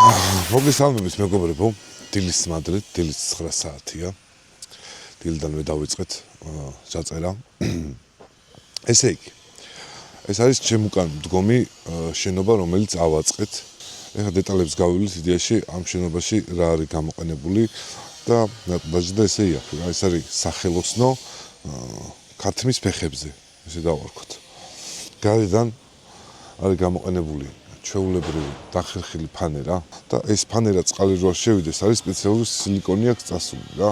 მოგესალმებით მეგობრებო, დილის მადლით, დილის 9 საათია. დილიდანვე დავიწყეთ ჩაწერა. ესე იგი, ეს არის ჩემ უკან მდგომი შენობა, რომელიც ავაწყეთ. ეხლა დეტალებს გავივლით იდეაში ამ შენობაში რა არის გამოყენებული და დაჟდა ესე იაფი, რა ეს არის სახელოსნო ქათმის ფეხებზე, ესე დავარქვათ. გარედან არის გამოყენებული ჩვეულებრივი დახერხილი ფანერა და ეს ფანერა წყალი რო შევიდეს არის სპეციალური სილიკონი აქვს წასული რა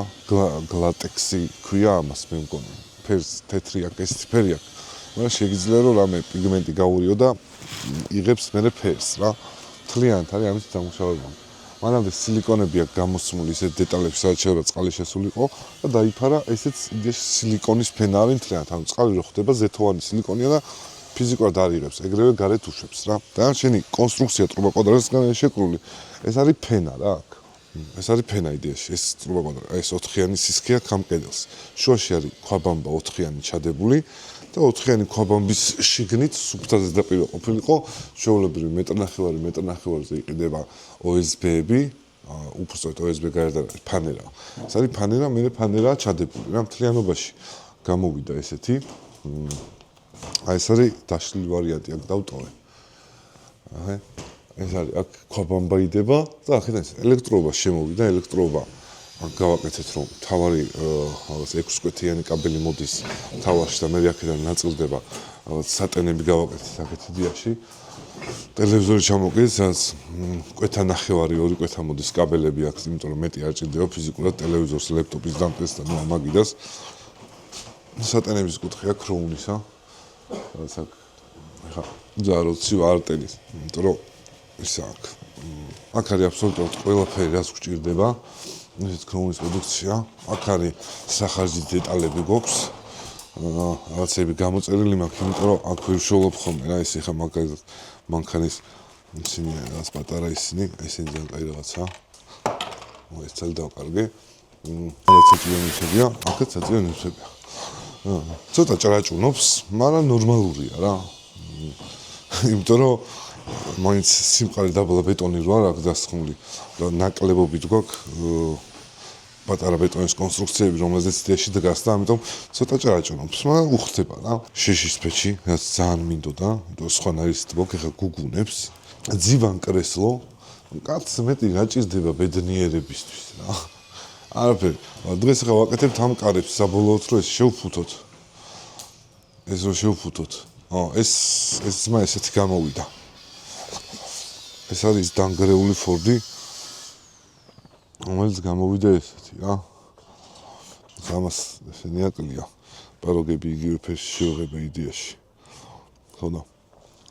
გლატექსი ქვია ამას მე მგონი ფერს თეთრი აქვს ეს ფერი აქვს მაგრამ შეიძლება რომ რამე პიგმენტი გაურიო და იღებს მერე ფერს რა თლიანად არის ამის დამუშავება მანამდე სილიკონები აქვს გამოსმული ისეთ დეტალებში სადაც შეიძლება წყალი შესულიყო და დაიფარა ესეც სილიკონის ფენა არის თლიანად ანუ წყალი რო ხდება ზეთოვანი სილიკონია და ფიზიკურად არიღებს, ეგრევე გარეთ უშვებს რა. და შენი კონსტრუქცია ტრუბაკვადრატისგან შეკრული. ეს არის ფენა რა აქ. ეს არის ფენა იდეაში, ეს ტრუბაკვადრატი, ეს 4-იანი სისქე აქვს ამ კედელს. შუაში არის ქვაბამბა 4-იანი ჩადებული და 4-იანი ქვაბამბის შიგნით სუფთაზე დაპირო ყოფილიყო, ჩვეულებრივი მეტრ-ნახევარზე იყიდება OSB-ები, უბრალოდ OSB გარედან ფანერა. ეს არის ფანერა, მე ფანერაა ჩადებული რა მთლიანობაში. გამოვიდა ესეთი აი ეს არის დაშლილი ვარიანტი აქ დავტოვე. აჰა ეს არის აქ ქვაბამბა იდება და აქედან ელექტროობა შემოვიდა, ელექტროობა აქ გავაკეთეთ რომ თავარი რაღაც 6 კვეთიანი კაბელი მოდის თავარში და მე აქედან ნაწილდება რაღაც სატენები გავაკეთეთ აქეთ იდეაში. ტელევიზორი ჩამოვყიდეთ, სადაც კვეთა ნახევარი, 2 კვეთა მოდის კაბელები აქვს, იმიტომ რომ მეტი არ ჭირდება ფიზიკურად ტელევიზორს, ლეპტოპის დამტეს და ამაგიდას. სატენების კუთხე აქვს ქროუნისა. ასაკ ხა ზაროცი არტელის იმიტომ რომ ის აქ არის აბსოლუტურად ყველაფერი რაც გვჭირდება ეს ქროუნის პროდუქცია აქ არის სახარჯის დეტალები გვაქვს რაღაცები გამოწერილი მაქვს იმიტომ რომ აქ ვშოლობ ხოლმე რა ეს ხა მაგალითად მანქანის ისინი რაღაც პატარა ისინი ესენი ძალიან კაი რაღაცა ეს ძალიან დავკარგე რაღაც ეჭვიანებია აქაც ეჭვიანებია ცოტა ჭრაჭუნობს, მაგრამ ნორმალურია რა. იმიტომ რომ მაინც სიმყარე დაბლა ბეტონი რო არ აქვს დასხმული და ნაკლებობით გვაქვს პატარა ბეტონის კონსტრუქციები, რომელზეც იდეაში დგას და ამიტომ ცოტა ჭრაჭუნობს, მაგრამ უხდება რა. შეშის ფეჩი, რაც ძალიან მინდოდა, იმიტომ სხვანაირის თბოგ ეხა გუგუნებს. ძივან კრესლო, კაცს მეტი გაჭირდება ბედნიერებისთვის რა. არაფერი. დღეს ახლა ვაკეთებთ ამ კარებს საბოლოოდ რომ ეს შევფუთოთ. ეს რო შევფუთოთ. ეს ძმა ესეთი გამოვიდა. ეს არის დანგრეული ფორდი. რომელიც გამოვიდა ესეთი რა. ამას ესენი აკლია. პაროგები იგივე ფერში შევღება იდეაში. ხო და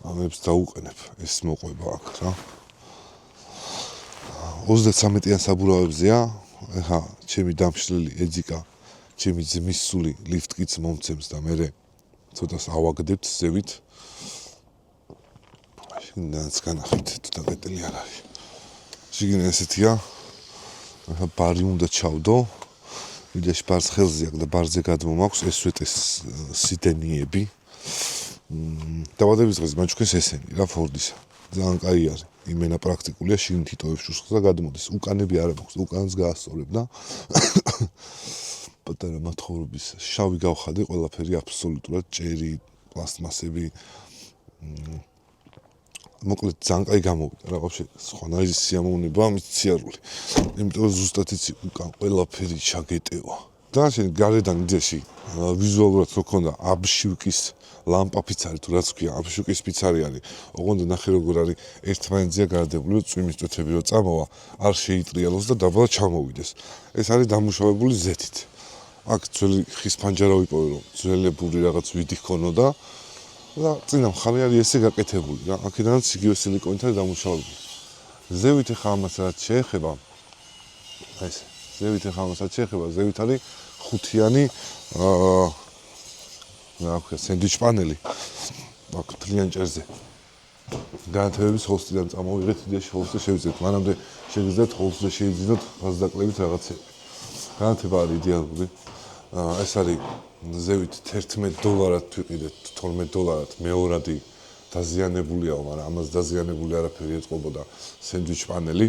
ამებს დაუყენებ. ეს მოყვება აქ რა. 33-იან საბურავებზეა. ეხა ჩემი დამშლელი ეძიკა ჩემი ძმის სული ლიფტკიც მომცემს და მე ცოტას ავაგდებთ ზევით შიგნაც განახეთ თუ დაკეტილი არ არის შიგნ ესეთია ეხა ბარი უნდა ჩავდო იდეაში ბარს ხელზე აქვს და ბარზე გადმომაქვს ესვეტეს სიდენიები დავადების დღეს მაჩუქეს ესენი რა ფორდისა ძალიან კაი არის იმენა პრაქტიკულია შიგნით იტოვებს შუშხს და გადმოდის უკანები არ აქვს უკანს გაასწორებ და პატარა მათხოვრობის შავი გავხადე ყველაფერი აბსოლუტურად ჭერი პლასტმასები მოკლედ ძალიან კაი გამოვიდა რა ვაფშე სხვანაირი სიამოვნება ამის ციარული იმიტომ რომ ზუსტად იცი უკან ყველაფერი ჩაგეტევა და შენ გარედან იდეაში ვიზუალურად რო ქონდა აბშივკის ლამპაფიც არის თუ რაც ქვია აბშივკის ფიცარი არის ოღონდ ნახე როგორ არის ერთმანეთზეა გარდებული წვიმის ტვეთები რო წამოვა არ შეიტრიალოს და დაბლა ჩამოვიდეს ეს არის დამუშავებული ზეთით აქ ძველი ხის ფანჯარა ვიპოვე რომ ძველებური რაღაც ვიდი ჰქონოდა და წინა მხარე არის ესე გაკეთებული რა აქედანაც იგივე სილიკონით არის დამუშავებული ზევით ახლა ამას რაც შეეხება ეს ზევით ახლა ამას რაც შეეხება ზევით არის ხუთიანი რა ქვია სენდვიჩ პანელი აქ თლიან ჭერზე განათებების ჰოლსტიდან წამოვიღეთ იდეაში ჰოლსტზე შევიძინოთ მანამდე შეგიძლიათ ჰოლსზე შეიძინოთ გაზდაკლებით რაღაცები განათება არის იდეალური ეს არის ზევით $11 ვიყიდეთ $12 მეორადი დაზიანებულია, მაგრამ ამას დაზიანებული არაფერი ეთყობოდა სენდვიჩ პანელი.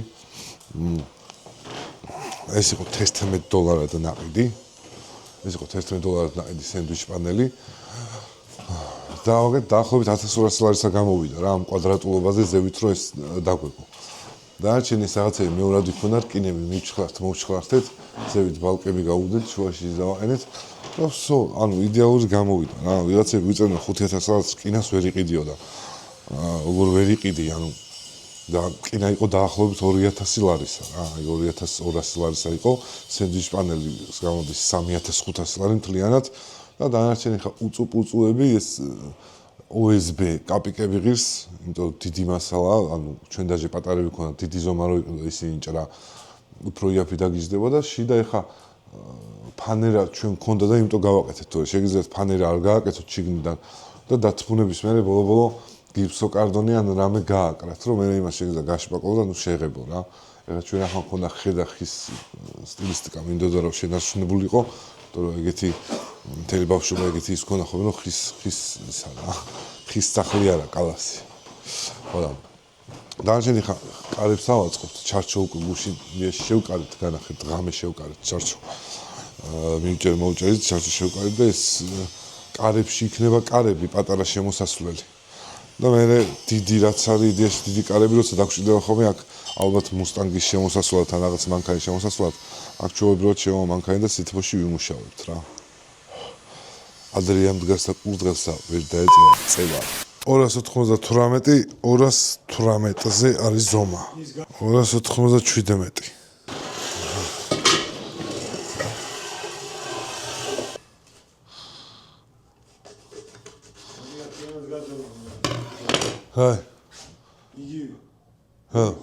ეს იყო $11 ნაყიდი. ეს იყო $11 ნაყიდი სენდვიჩ პანელი. დაახლოებით $1200 გამოვიდა რა ამ კვადრატულობაზე ზევით რო ეს დაგვეყო. დანარჩენი რაღაცები მეორად იქნა რკინები მოვჩხლართეთ, ზევით ბალკები გავუდეთ, შუაში დავაყენეთ. ანუ იდეალური გამოვიდა რა. ვიღაცები ვიწერდნენ 5000 რკინას ვერ იყიდიოდა. როგორ ვერ იყიდი, ანუ და რკინა იყო დაახლოებით $2000 რა. აი $2200 იყო, სენდვიჩ პანელი გამოდის $3500 მთლიანად და დანარჩენი ხა უწუპუწუები ეს OSB კაპიკები ღირს, იმიტომ დიდი მასალა, ანუ ჩვენ დაჟე პატარები ქონდა, დიდი ზომა რო იყო ისინი ჭრა უფრო იაფი დაგიждდება და შიდა ეხა ფანერა ჩვენ ქონდა და იმიტომ გავაკეთეთ, თორე შეგიძლიათ ფანერა არ გააკეთოთ შიგნიდან და დათმუნების მერე ბოლო გიფსოკარდონი ან რამე გააკრათ, რომ მე იმას შეგიძლია გაშპაკო და ნუ შეღებო რა. ეხლა ჩვენ ახლა ქონდა ხედა ხის სტილისტიკა მინდოდა რომ შენარჩუნებულიყო, იმიტომ რომ ეგეთი მთელი ბავშვობა ეგეთი ის ქონდა ხოლმე, რომ ხის ისა რა. ხის სახლი არა, კალასი. ხო და დანარჩენი ხა კარებს ავაწყობთ, ჩარჩო უკვე გუში შევკარეთ, განახეთ, ღამე შევკარეთ ჩარჩო. მოვჭერით ჩარჩო შევკარეთ და ეს კარებში იქნება კარები პატარა შემოსასვლელი. და მე დიდი რაც არის იდეაში დიდი კარები როცა დაგშვიდება ხოლმე აქ ალბათ მუსტანგის შემოსასვლელად ან რაღაც მანქანის შემოსასვლელად აქ ჩვეულებრივად შევა მანქანი და სითბოში ვიმუშავებთ რა. ადრე ამ დგას და კურდღელს და ვერ დაეწევა წევა. 218-218-ზე არის ზომა. 297. Hi. You. Huh.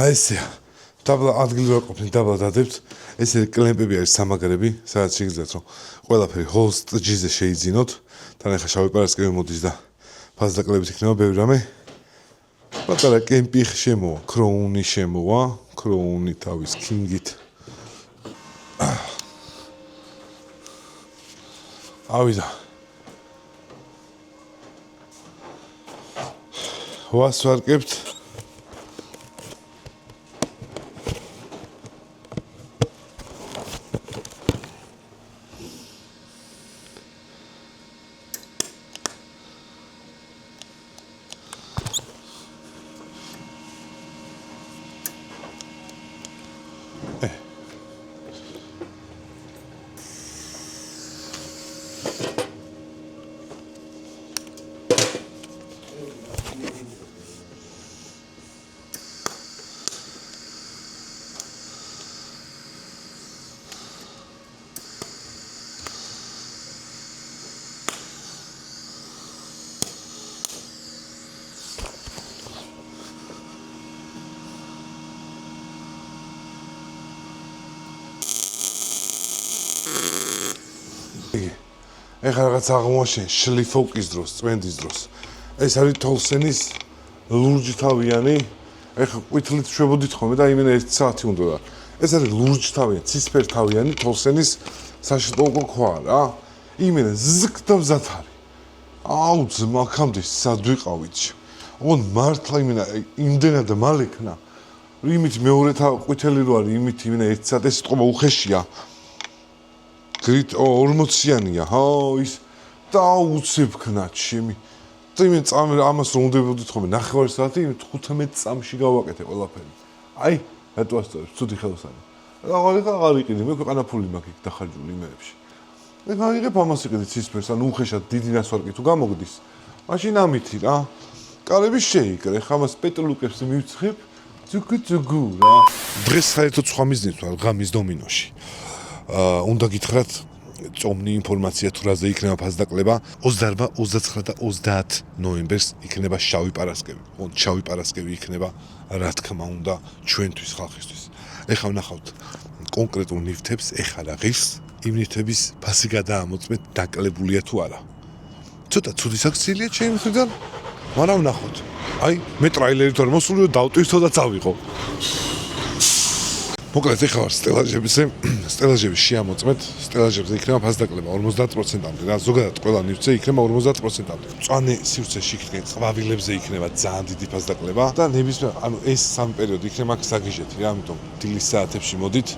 Aisea. დაბლა ადგილი რო ყოფნით, დაბლა დადებთ. ესე კლემპები არის სამაგრები, სადაც შეგიძლიათ რომ ყველაფერი ჰოლსტ-ჯიზე შეიძინოთ. თან ახლა შავი პარასკევი მოდის და ფაზდაკლებით იქნება ბევრი რამე. პატარა კემპი შემოვა, კროუნი შემოვა, კროუნი თავის კინგით. ავიდა. ვასვარკებთ. ეხლა რაღაც აღმოაშენ შლიფოვკის დროს, წვენდის დროს. ეს არის თოლსენის ლურჯთავიანი. ეხლა ყვითლით შვებოდით ხოლმე და იმენა 1 საათი უნდა და. ეს არის ლურჯთავიანი, ცისფერთავიანი თოლსენის საშტოკო ქვა რა. იმენა ზკ და მზად არის. აუ ძმაკამდე სად ვიყავით. ოღონდ მართლა იმენა იმდენად მალექნა. იმით მეორე ყვითელი რო არის, იმით იმენა 1 საათი ეს სიტყვა უხეშია. გრით 40-იანია, ჰა ის დაუცებქნათ შემი. და იმენ წამი ამას რომ უნდებოდით ხოლმე 9 საათი, 15 წამში გავაკეთე ყველაფერი. აი, რატო ასწორებს, ცუდი ხელოსანი. აღარ იყიდი, მე ქვეყანაფული მაქვს იქ დახარჯული იმერებში. ეხლა აიღებ ამას იყიდი ცისფერს, ანუ უხეშად დიდი ნასვარკი თუ გამოგდის. მაშინ ამითი რა. კარები შეიკრე, ხა მას პეტლუკებს მივცხებ, ძუგუ რა. დღეს საერთოდ სხვა მიზნით ვარ ღამის დომინოში. უნდა გითხრათ, წომნი ინფორმაცია თუ რაზე იქნება ფასდაკლება 28, 29 და 30 ნოემბერს იქნება შავი პარასკევი. შავი პარასკევი იქნება რა თქმა უნდა ჩვენთვის ხალხისთვის. ეხლა ვნახავთ კონკრეტულ ნივთებს, ეხლა რა ღირს იმ ნივთების ფასი გადაამოწმეთ დაკლებულია თუ არა. ცოტა ცუდი საქციელია ჩემი მხრიდან, მაგრამ ვნახოთ. აი, მე ტრაილერით ვარ მოსული, დავტვირთო და წავიღო. მოკლედ ეხლა ვარ სტელაჟების შეამოწმეთ, სტელაჟებზე იქნება ფასდაკლება 50%-მდე და ზოგადად ყველა ნივთზე იქნება 50%-მდე. მწვანე სივრცეში იქნება, ყვავილებზე იქნება ძალიან დიდი ფასდაკლება და ნებისმიერ, ანუ ეს სამი პერიოდი იქნება აქ საგიჟეთი რა, ამიტომ დილის საათებში მოდით,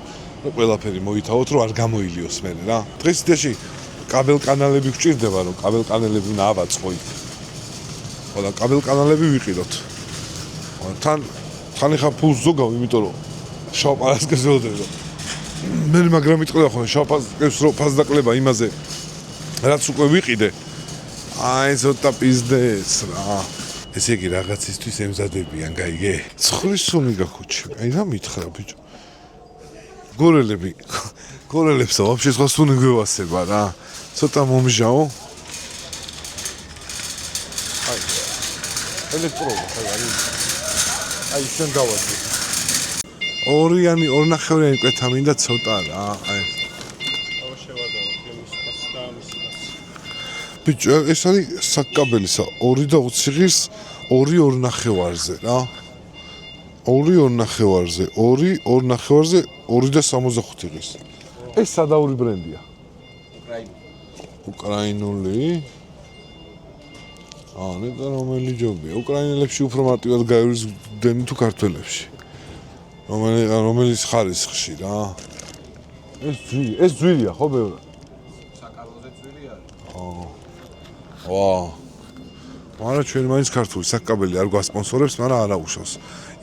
ყველაფერი მოითავოთ, რომ არ გამოილიოს მე რა. დღეს იდეაში კაბელ-კანალები გვჭირდება, რომ კაბელ-კანალები უნდა ავაწყო იქ. ხოლო კაბელ-კანალები ვიყიდოთ. თან ეხა ფულს ზოგავ, იმიტომ რომ შავ პარასკევს ვეოდები. მე მაგრამ იტყოდა ხოლმე შავ პარასკევს რო ფასდაკლება იმაზე რაც უკვე ვიყიდე. აი ცოტა პიზდეს რა. ესე იგი რაღაცისთვის ემზადებიან, გაიგე? ცხრის სუნი გაქუჩი. აი რა მითხრა ბიჭო. გორელებსა ვაფშე სხვა სუნი გვევასება რა. ცოტა მომჟაო. აი ელექტროა აი შენ დავაძე. ორიანი, ორნახევრიანი კვეთა მინდა ცოტა რა, აი. აუ შევადაო, იმის ფასს და ამის ფასს. ბიჭო, ეს არის საკაბელისა 2 და 20 ღირს 2 ორნახევარზე რა. 2 ორნახევარზე, 2 ნახევარზე 2 და 65 ღირს. ეს სადაური ბრენდია. უკრაინული. ნეტა რომელი ჯობია? უკრაინელებში უფრო მარტივად გაიურიზდნენ თუ ქართველებში. რომელიც ხარისხში რა. ეს ძვირია, ხო ბევრად? საკალოზე ძვირი არის. მაგრამ ჩვენ მაინც ქართული საკაბელი არ გვასპონსორებს, მაგრამ არა უშავს.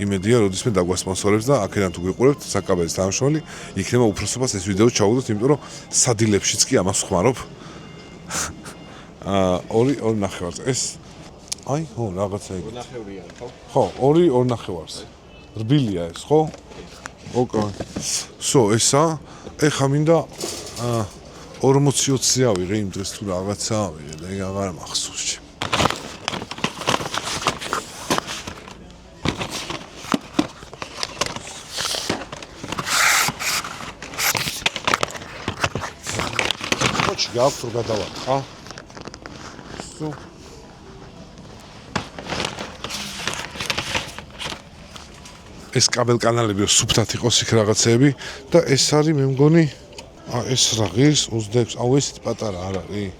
იმედია, როდისმე დაგვასპონსორებს და აქედან თუ გიყურებთ საკაბელის თანამშრომელი, იქნება უფროსობას ეს ვიდეო ჩავუდოთ, იმიტომ რომ სადილებშიც კი ამას ხმარობ. 2 ნახევარზე. ეს აი, ხო, რაღაცა იგი. 2 ნახევრია, ხო? ხო, 2 ნახევარზე. რბილია ეს, ხო? ოკეი. ესა, ეხა მინდა 40-20 ავიღე იმ დღეს თუ რაღაცა ავიღე და ეგ აღარ მახსოვს. გაქვს რომ გადავათხა. ეს კაბელ-კანალები სუფთად იყოს იქ რაღაცეები და ეს არის მე მგონი ეს რა ღირს 26. აუ ესეთი პატარა არ არის.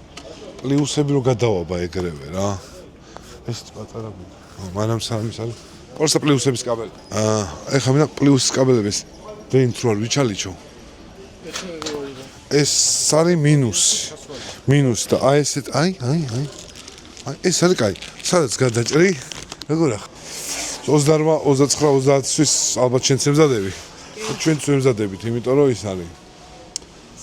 პლიუსები რო გადავაბა ეგრევე რა. ესეთი პატარა მანამ სამის არის. ყორსა პლიუსების კაბელი. ეხლა მინდა პლიუსის კაბელების ვენთ რო არ ვიჩალიჩო. ეს არის მინუსი და აი ესეთ აი ეს არის კაი. სადაც გადაჭრი? როგორ ახ 28, 29, 30-თვის ალბათ შენც ემზადები. ჩვენც ვემზადებით, იმიტომ რომ ის არის.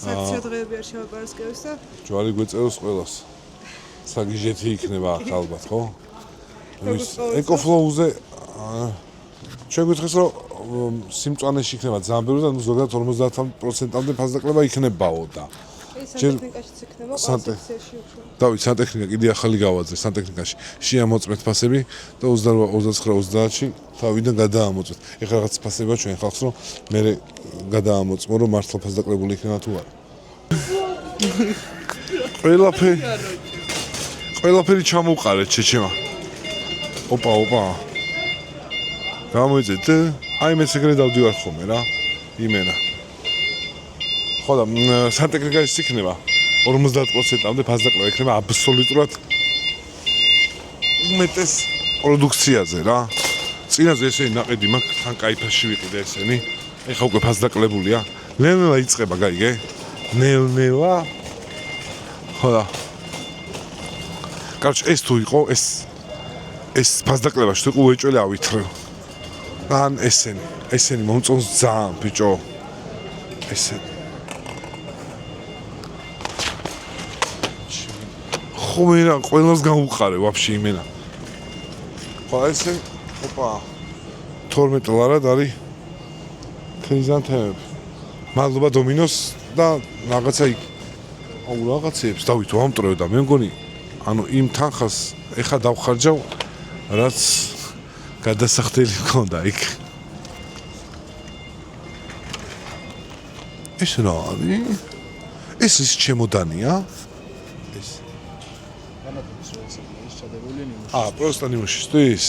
საკცია დღეები არ შევაპარასკევს და ჯვარი გვეწეროს ყველას. საგიჟეთი იქნება აქ ალბათ, ხო? ეკოფლოუზე ჩვენ გითხეს რომ სიმწვანეში იქნება ძალიან ბევრი და ზოგადად 50%-მდე ფასდაკლება იქნებაო და სანტექნიკაშიც იქნება სექციაში უფრო. დავით სანტექნიკა კიდე ახალი გავაძე სანტექნიკაში. შეამოწმეთ ფასები და 28, 29-30-ში თავიდან გადაამოწმეთ. ეხლა რაღაც ფასებია ჩვენ ხალხს რომ მე გადაამოწმო რომ მართლა ფასდაკლებული იქნება თუ არა. ყველაფერი ჩამოვყარეთ ჩეჩემა. ოპა. გამოიწეთ. აი მე ეგრე დავდივარ ხოლმე რა. იმენა. ხო და სანტექნიკაში იქნება 50%-მდე ფასდაკლება იქნება აბსოლუტურად უმეტეს პროდუქციაზე რა. წინაზე ესენი ნაყიდი მაქვს, თან кайფაში ვიყიდე ესენი. ეხა უკვე ფასდაკლებულია. ნელ-ნელა იწყება, გაიგე? ნელ-ნელა. ხო და კარჩ ეს თუ იყო, ეს ფასდაკლებაში თუ იყო უეჭველი ავითრევ. ან ესენი მომწონს ძალიან ბიჭო. ესენი ხომ რა ყველას გავუყარე ვაფშე იმენა. ხო ესე ოპა 12 ლარად არის ქრიზანთემები. მადლობა დომინოს და რაღაცა იქ აუ რაღაცეებს დავით ვამტრევ და მე მგონი ანუ იმ თანხას ეხა დავხარჯავ რაც გადასახდელი მქონდა იქ. ეს რა არის? ეს ის ჩემოდანია? ეს. პროსტა ნიმუშისთვის?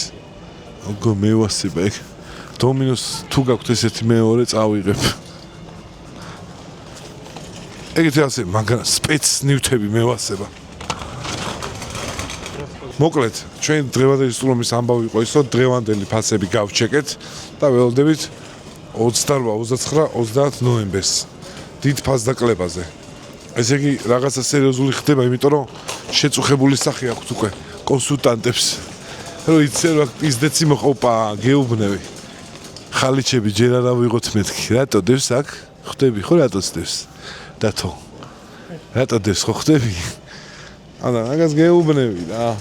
ოგო მევასებე. დომინოს თუ გაქვთ ესეთი მეორე წავიღებ. ეგეთი ასე მაგრამ სპეც ნივთები მევასება. მოკლედ, ჩვენ დღევანდელი სტუმრის ამბავი იყო ის, რომ დღევანდელი ფასები გავჩეკეთ და ველოდებით 28-29-30 ნოემბერს დიდ ფასდაკლებაზე. ესე იგი, რაღაცა სერიოზული ხდება, იმიტომ რომ შეწუხებული სახე აქვს უკვე კონსულტანტებს. რომ იციან, რომ პიზდეცი მოყვა, გეუბნები. ხალიჩები ჯერ არა ვიღოთ მეთქი. რატო დევს აქ? ხვდები ხო რატოს დევს? დათო. რატო დევს ხო ხვდები? ანა, მაგას გეუბნები რა.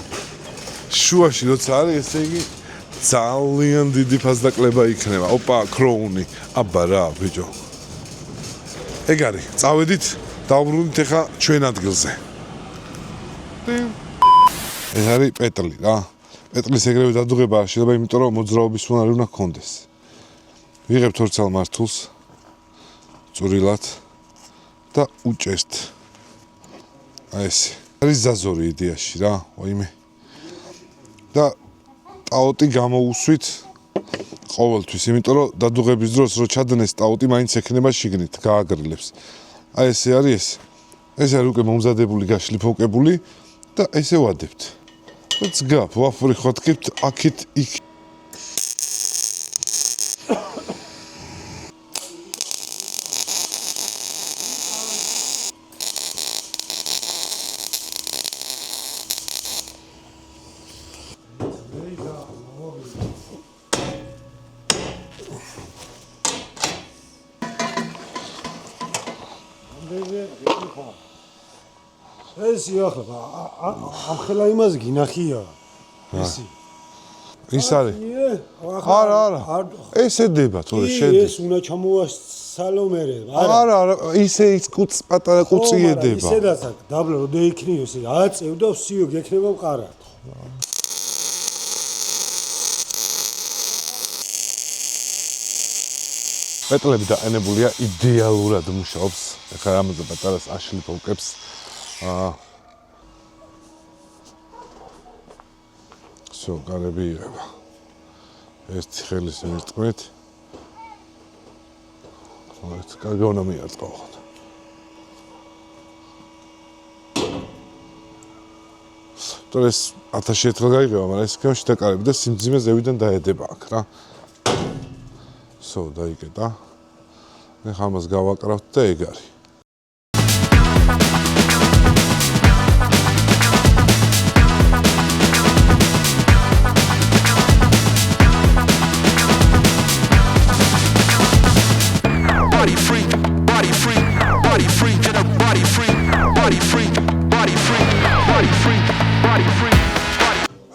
შუაში როცა არის, ესე იგი ძალიან დიდი ფასდაკლება იქნება. ოპა, ქროუნი. აბა რა, ბიჭო. ეგ არის. წავედით, დავბრუნდით ახლა ჩვენ ადგილზე. ეს არის პეტლი რა. პეტლის ეგრევე დადუღება არ შეიძლება, იმიტომ რომ მოძრაობის უნარი უნდა გქონდეს. ვიღებთ ორცალ მართულს. წვრილად და უჭერთ. აი ეს. არის ზაზორი იდეაში რა, ოიმე. და ტაოტი გამოუსვით ყოველთვის, იმიტომ რომ დადუღების დროს რო ჩადნეს ტაოტი მაინც ექნება შიგნით, გააგრილებს. აი ესე არის ეს. ეს არის უკვე მომზადებული, გაშლიფოკებული და ესე ვადებთ. და ძგაფ, ვაფრი ხოთქებთ აქეთ იქ. ეს ახლა ამ ხელა იმას გინახია. ისი. ის არის. არა. ეს ედება თორე შედი. ეს უნდა ჩამოვასალო მერე. არა, ისე ის კუც პატარა კუცი ედება. ისედაც აქ დაბლა რო დაიქნიო ესე აწევ და ვსიო გექნება მყარად. პეტლები დაყენებულია იდეალურად მუშაობს. ეხლა ამაზე პატარას აშლიფოვკებს. всё, გარები იღება. ერთი ხელის მირტყმით. ეს კარგი უნდა მიარტყო. თორე ეს 1000 ერთხელ გაიგება, მაგრამ ეს გამში დაკარები და სიმძიმე ზევიდან დაედება აქ რა. всё, დაიკეტა. ეხლა ამას გავაკრავთ და ეგ არის.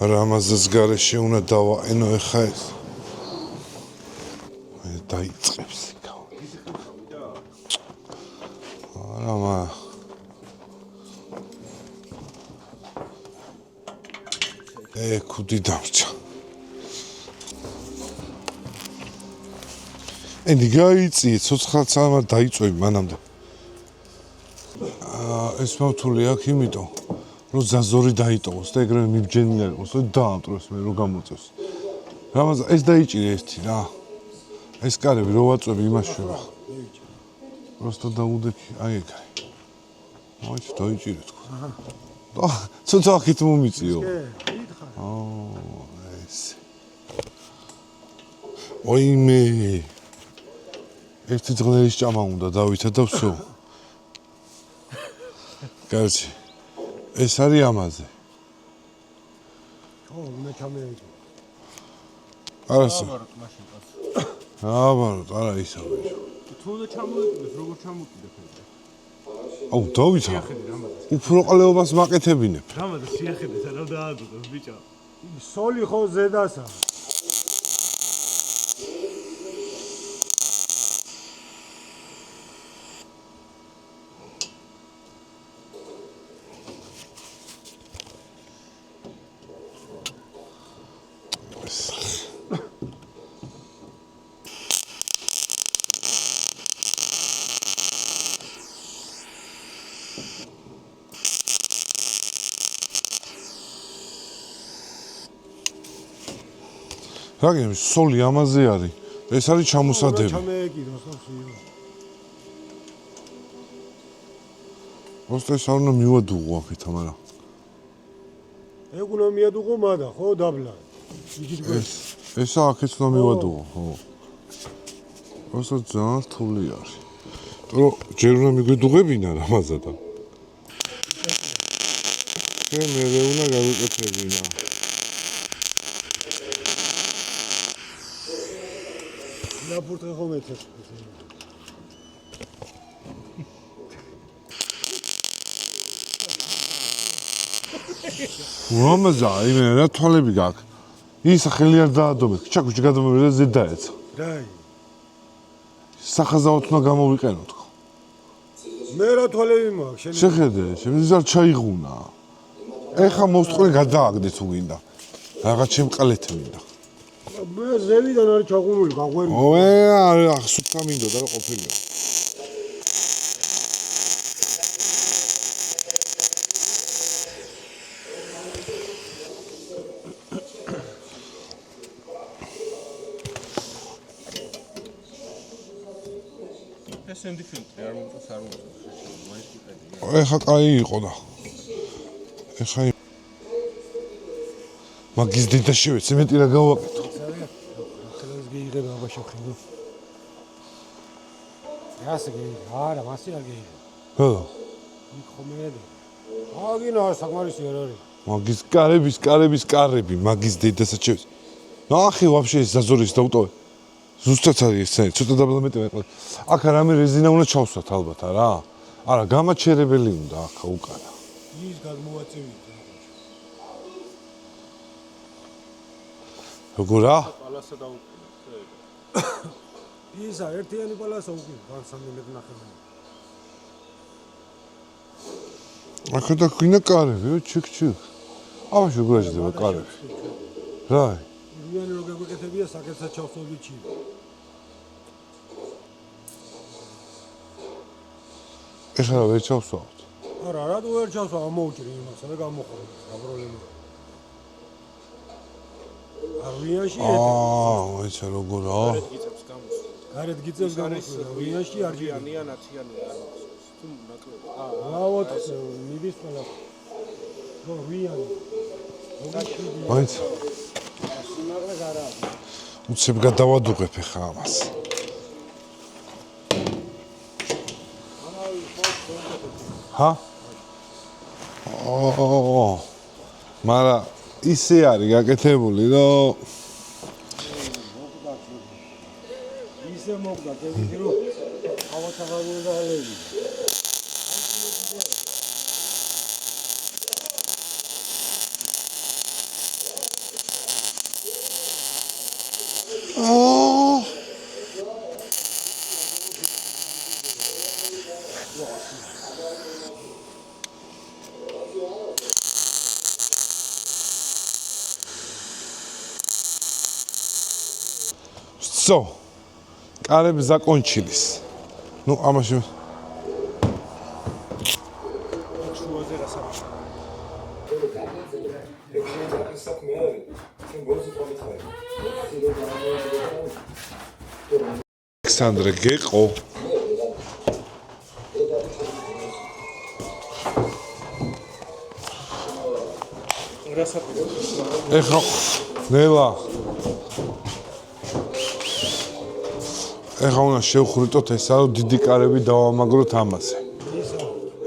რამაზეს გარეშე უნდა დავაყენო ეხა ეს. დაიწყებს იქაო. არა ქუდი დამრჩა. ენდი გაიწიე, ცოცხალც ამარ დაიწვევი მანამდე. ეს მავთული აქ იმიტომ რომ ზაზორი დაიტოვოს და ეგრევე მიბჯენი არ იყოს და დაამტროს მე რო გამოწევს. რამაზა ეს დაიჭირე ერთი რა. ეს კარები რო ვაწვევი იმაშუა. просто დაუდექი, აი ეგ არის. მოიჭ დაიჭირე თქო. და ცოტა აქეთ მომიწიო. ეს. ოიმე. ერთი ძღლის ჭამა უნდა დავითა და всё. კარგი. ეს არის ამაზე. უნდა ჩამეეჭო. არასო. აბაროთ მაშინ პას. აბაროთ, არა ისავე. თუ უნდა ჩამოიყვეს, როგორ ჩამოვკიდებ ეს? აუ, დავითა. უფრო ყლეობას მაკეთებინებ. რამადა სიახედე სანამ დაადოდოს ბიჭო. სოლი ხო ზედასა. რა გინდა სოლი ამაზე არის ეს არის ჩამოსადები ჩამეეკიდოს ოფსიო просто ეს არ უნდა მივადუღო აქეთ მაგრამ ეგ უნდა მიადუღო მადა ხო დაბლა ეს აქეთ უნდა მივადუღო ხო просто ძალიან რთული არის რომ ჯერ უნდა მიგვედუღებინა რამაზადა მე უნდა გავიკეთებინა ნაპურტე ხომ ეცეს რამაზა იმე რა თვალები გაქვს ის ხელი არ დაადობეთ ჩაკუჭი გადამოვიდა ზედაეცა რაი სახაზავთ უნდა გამოვიყენოთ ხო მე რა თვალები მაქვს შენ შეხედე შემიძლია ჩაიღუნა ეხა მოსწყვლი გადააგდეთ თუ გინდა რაღაც შემყალეთ მინდა მე ზევიდან არის ჩაღუნული გაღვერი ოე სუფთა მინდოდა რა ყოფილიყო ესენდი ფილტრი არ მომწონს არ მომწონს მაინც იყედი ეხა კაი იყო და ეხა მაგის დედა შევეცე მეტი რა გავაკეთო ხელს გიიღება აბაშო ხინო ასე გიიღე არა მასი არ გიიღე ხო იქ ხომედი აგინა საკმარისი არ არის მაგის კარები მაგის დედასაც შევეცე ნახე ვაფშე ეს ზაზორის დაუტოვე ზუსტად არის ეს ცოტა დაბლამეტი მეყვა აქ რამე რეზინა უნდა ჩავსვათ ალბათ არა გამაჩერებელი უნდა აქ უკანა ის გადმოვაწევით როგორა პალასა დაუკვირდა ისა ერთიანი პალასა უკვე განსამილებ ნახევარი აქ და გვინდა კარები ჩიქ აბაშო გუაჟდება კარები რა იანი რო გეკეთებია საკეთსაც ჩავსოვიჩი ეხლა ვერ ჩავსვავთ არა რატო ვერ ჩავსვა ამოუჭრი იმას რა გამოხდა რა პრობლემაა არვიანში ეცა როგორა გიწევს გამოსვლა გარეთ გიწევს გამოსვლა არვიანში არ იანია ნაციანი არ თუ ნაკლები ავოთ მიდის ყველა რო ვიანი მაინც უცებ გადავადუღებ ხა ამას ჰა მარა ისე არის გაკეთებული რომ ისე მოგდა კეთილი რომ ავაცაღებული და ალევი Все. Карები закончились. Ну, ამაში შუაზე რა საქმე ალექსანდრე გეყო. რა საქმე ეხლა ნელა ეხლა უნდა შევხრიტოთ ესა რომ დიდი კარები დავამაგროთ ამაზე.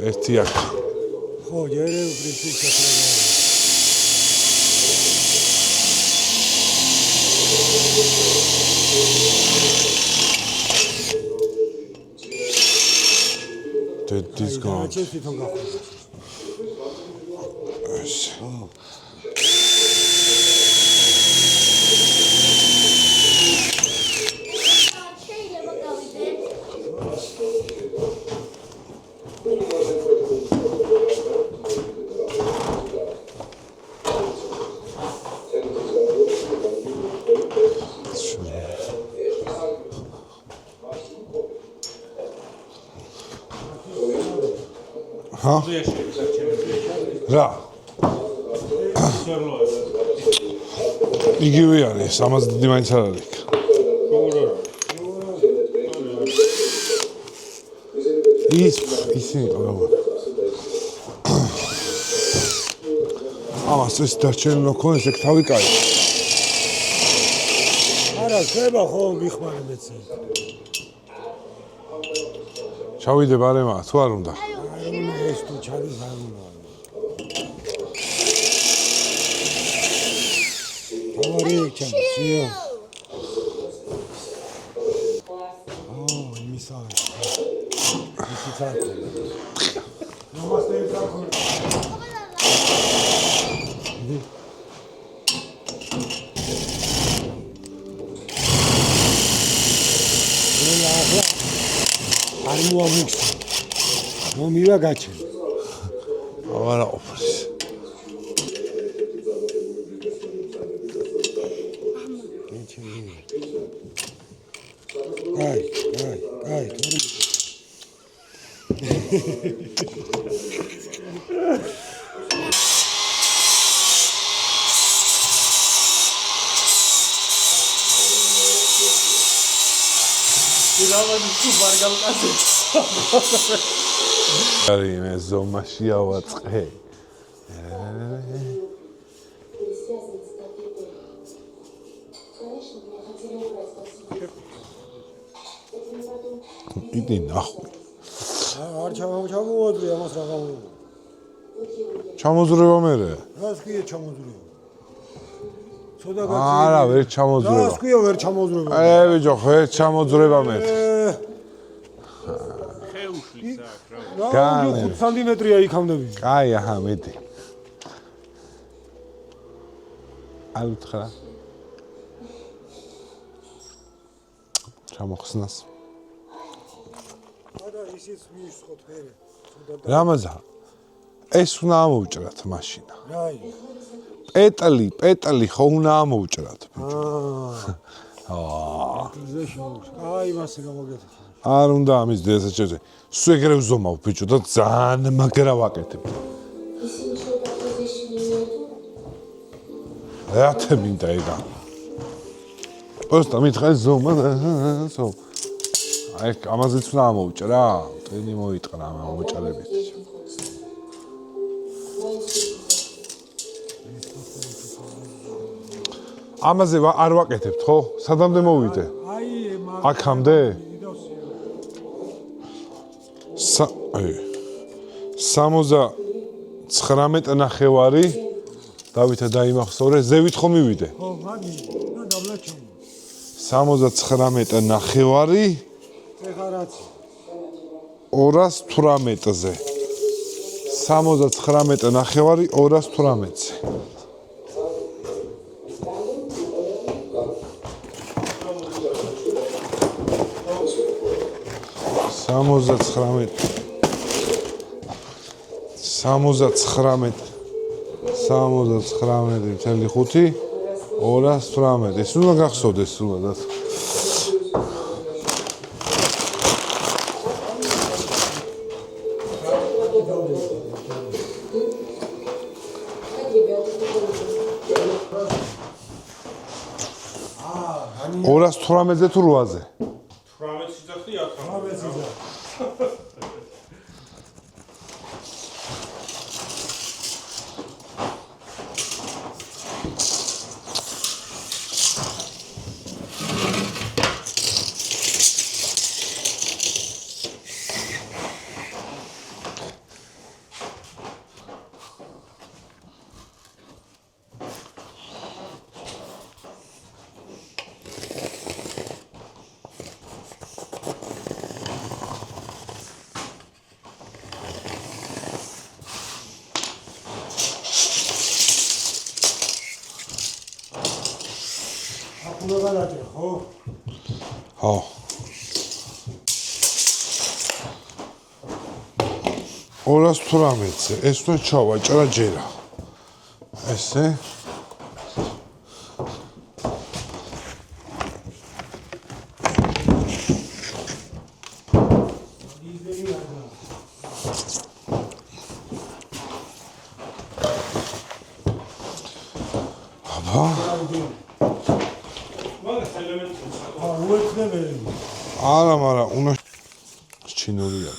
ერთი აქ. ხო, ჯერე პრინციპი This gone. Huh? Ra. იგივე არის, ამას დიდი მაინც არ არის. ისინი ყოლა. ამას ეს დარჩენილ ქონეს ეგ თავი კაი. არა, ხება ხო მიხმარე მეცი. ჩავიდე ბარემა, თუ არ უნდა. ეს თუ ჩადის არ უნდა. ამარი ჩამსია. იმისა. ისიც არ. ნამასტე ზაქო. არ მოამიქს. მომივა გაჩენ. არა ოფრის. აი, არის მე ზომაში ავაწყე. იდი ნახო. არ ჩამოვადრი ამას რა გამო. ჩამოზრება მერე. რას კი ჩამოზრება? ცოტა არა, ვერ ჩამოზრება. რას ქვია ვერ ჩამოზრება? ბიჭო, ვერ ჩამოზრება მე. ხეუშლის აქ რა. რა 5 სანტიმეტრია იქამდე. კაი, აჰა, მეტი. არ უთხრა. ჩამოხსნას. არა, ისიც მიისხოთ ფერე. რამაზა. ეს უნდა ამოვჭრათ მაშინა. რაი. პეტალი ხო უნდა ამოვჭრათ. აი, მასე გამოგეთე. არ უნდა ამის დასაჭერზე. სულ ეგრე ვზომავ ბიჭო და ძალიან მაგრა ვაკეთებ. რა მინდა ეგა. просто მითხარ ზომა სო. აი ამაზეც უნდა ამოვჭრა. ტენი მოიტყრა ამ მოჭრებით. ამაზე არ ვაკეთებთ ხო? სადამდე მოვიდე? აი, აქამდე? 79.5 დავითა დაიმახსოვრე, ზევით ხომ მივიდე? ხო, მაგი, და დაბლაჩო. 79.5 ეხარაც 218-ზე. 79.5 218-ზე. მთელი 5 218 ეს უნდა გახსოვდეს სულადად. აა 218-ზე თუ 8-ზე? 18 სიძახი აქ. 18 სიძახი. ხო. 218-ზე ეს უნდა ჩავაჭრა ჯერა. ესე. აბა. უერთდებელი. არა, მაგრამ უნდა ჩინურია.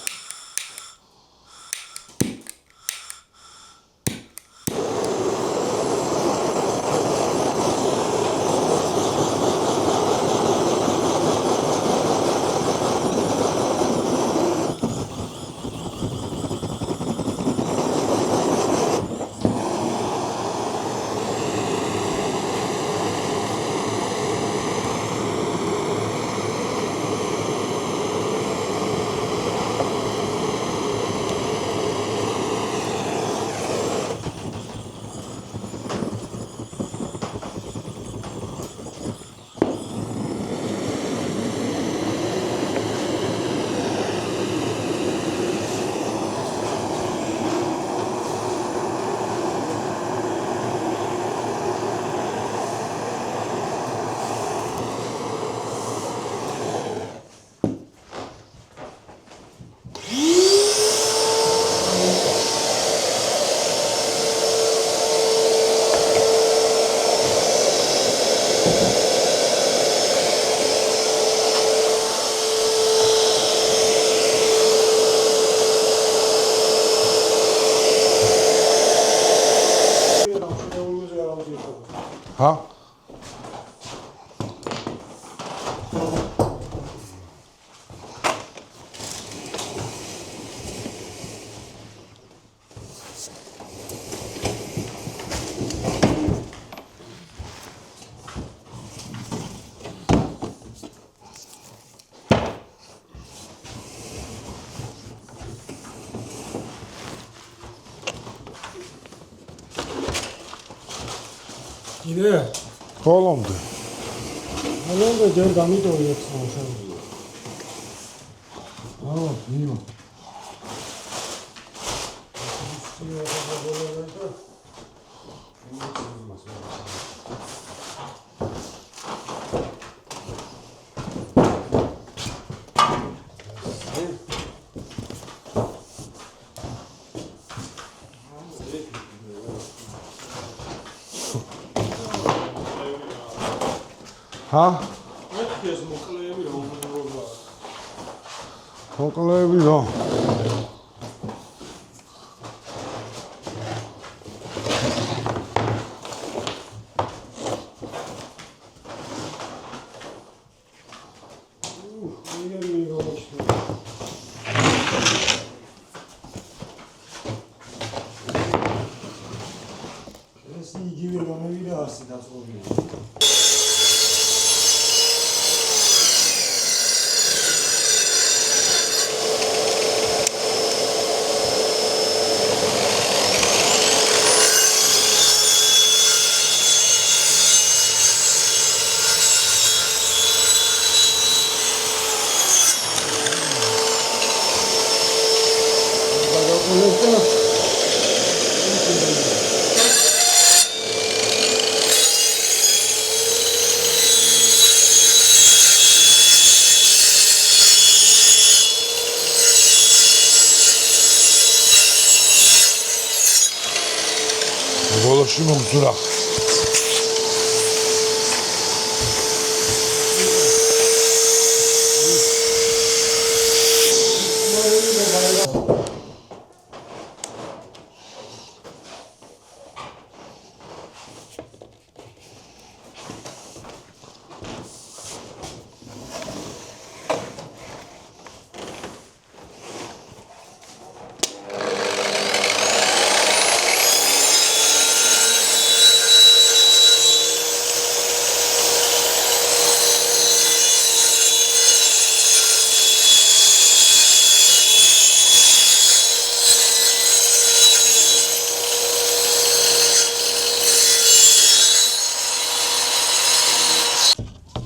ჰა? კიდე? ხოლომდე. ხოლომდე ჯერ გამიტოვიეთ სამშაბათო. აუ, მიო. ჰა? ეს მოკლეები რა უმრობა. მოკლეები რა? ეს იგივე გამოვიდა ასი დაწყობილი. ბოლოში მომძვრა.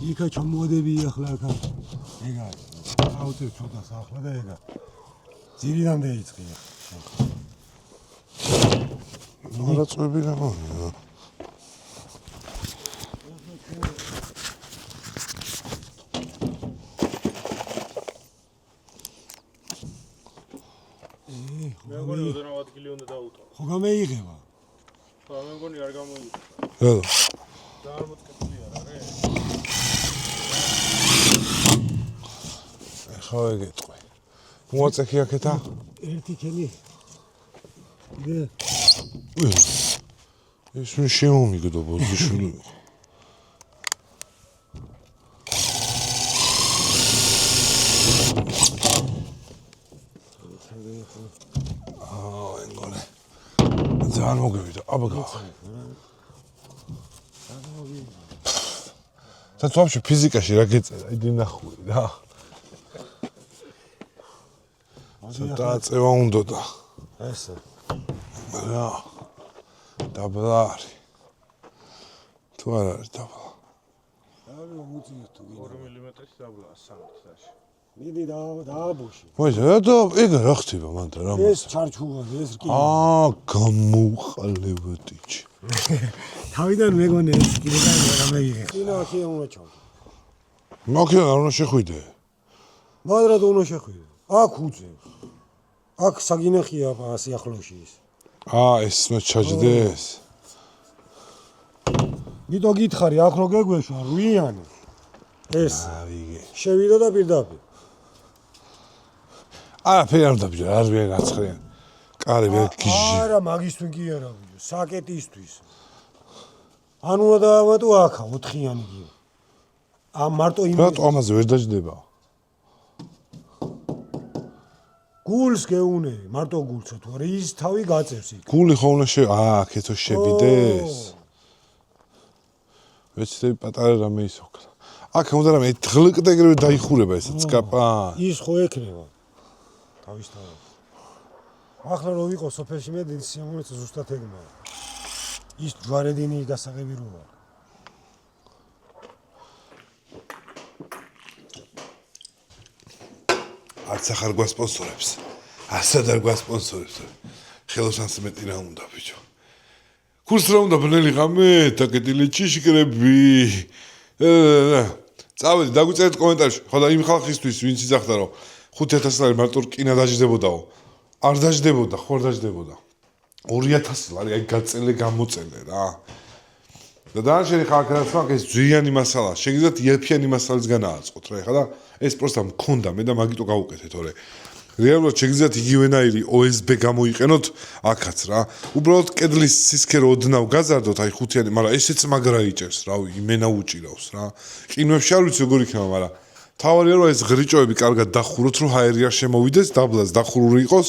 იქა ჩამოვადები ახლა აქ. ეგა. აუწევ ცოტას ახლა და ეგა. ძირიდან დაიწყია. არა წვები რა მოია. მე მგონი 20 ადგილი უნდა დაუტო. ხო გამეიღება. ხო, მე მგონი არ გამოიგო. ელო. და არ მოწკეთია რა, რე? ხო ეგეთყვი. მოაწექი აქეთა? ერთი ქენი. კიდე ეს მე შემომიგდო ბოზიშვილი. ეგონე. ძალიან მოგივიდა. აბა გავა. და თუმცა ფიზიკაში რა გეწერა? იდი ნახული რა. ცოტა წევა უნდა და ესა. რა. დაბლა არის. თუ არ არის დაბლა. არა უძიო თუ 2 მილიმეტრის დაბლა სამკისაში. მიდი დააბუში. მოიცა და ეგ რა ხდება მანდა რა ეს ჩარჩუა ეს რკინა. გამოუყალევდიჩი. თავიდან მეგონე ეს კიდე რამე იღე. რკინა ხია უმოჩო. მაქედან არ უნდა შეხვიდე. მადრად უნდა შეხვიდე. აქ უძე. აქ საგინახია სიახლოვეში ის. ეს მე ჩაჯდეს. მიდო გითხარი აქ რო გეგვეშვა რუიანი. ეს ვიგე. შევიდო და პირდაპირ. არაფერი არ დაბიჯა, არ ვიღე გაცხრიან. კარი ვერ გიჟი. არა, მაგისთვის კი არა ვიდო, საკეტისთვის. ანუ უნდა დავატო აქა 4-იანი კი. მარტო იმ რატო ამაზე ვერ დაждდება? გულს გეუნე, მარტო გულსო თუ არა ის თავი გაწევს იქ. გული ხო უნდა აქეთო შევიდეს. ვეცდები პატარა რამე ისოქრა. აქ უნდა რამე ღლიკდეგრე დაიხურება ესე წკაპა. ის ხო ექნება. თავისთავად. ახლა რო ვიყო სოფელში მე დიდი სიამოვნებაა ზუსტად ეგმა. ის ჯვარედინის გასაღები როა. არც ახარ გვასპონსორებს. ასად არ გვასპონსორებს. ხელოსანს მეტი რა უნდა ბიჭო. კურს რა უნდა ბნელი ღამე, დაკეტილი ჭიშკრები. წავედი დაგვიწერეთ კომენტარში. ხო და იმ ხალხისთვის ვინც იძახდა რომ 5000 ლარი მარტო რკინა დაждდებოდაო. არ დაждდებოდა, ხო არ დაждდებოდა. 2000 ლარი აი გაწელე გამოწელე რა. და დანარჩენი ხალხი რაც მაქვს ეს ძვიანი მასალა. შეგიძლიათ იაფიანი მასალაც განააწყოთ რა. ეხლა და ეს პროსტა მქონდა მე და მაგიტო გავუკეთე თორე. რეალურად შეგიძლიათ იგივენაირი OSB გამოიყენოთ აქაც რა. უბრალოდ კედლის სისქერო ოდნავ გაზარდოთ აი ხუთიანი, მაგრამ ესეც მაგრა იჭერს რა, იმენა უჭირავს რა. ყინვებში არ ვიცი როგორ იქნება, მაგრამ თავარია რომ ეს ღრიჭოები კარგად დახუროთ, რომ ჰაერი არ შემოვიდეს, დაბლას დახურული იყოს.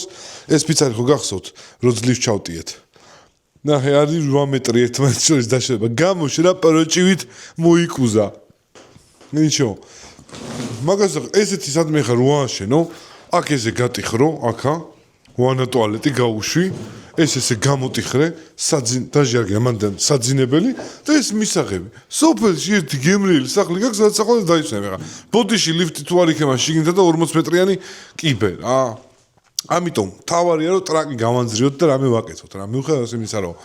ეს ფიცარი ხო გახსოვთ, რო ძლივს ჩავტიეთ. ნახე, არის 8 მეტრი ერთმანეთს შორის დაშორება. გამოშ რა პროჭივით მოიკუზა. ნიჩო. მაგას ესეთი სადმე ხარ როაშენო, აქ ესე გატიხრო, აქა, ვანა ტუალეტი გაუშვი, ესე გამოტიხრე, დაჟარგე მანდან საძინებელი და ეს მისაღები. სოფელში ერთი გემრიელი სახლი გაქვს, სადაც ახლა დაიცვენ ახლა. ბოდიში ლიფტი თუ არ იქნება შიგნითა და 40 მეტრიანი კიბე რა. ამიტომ თავარია რომ ტრაკი გავანძრიოთ და რამე ვაკეთოთ რა. მიუხედავად იმისა რომ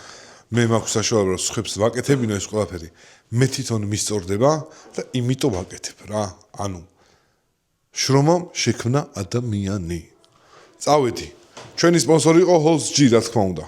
მე მაქვს საშუალება რომ სხვებს ვაკეთებინო ეს ყველაფერი, მე თვითონ მისწორდება და იმიტომ ვაკეთებ რა. ანუ შრომამ შექმნა ადამიანი. წავედი. ჩვენი სპონსორი იყო Holz G, რა თქმა უნდა.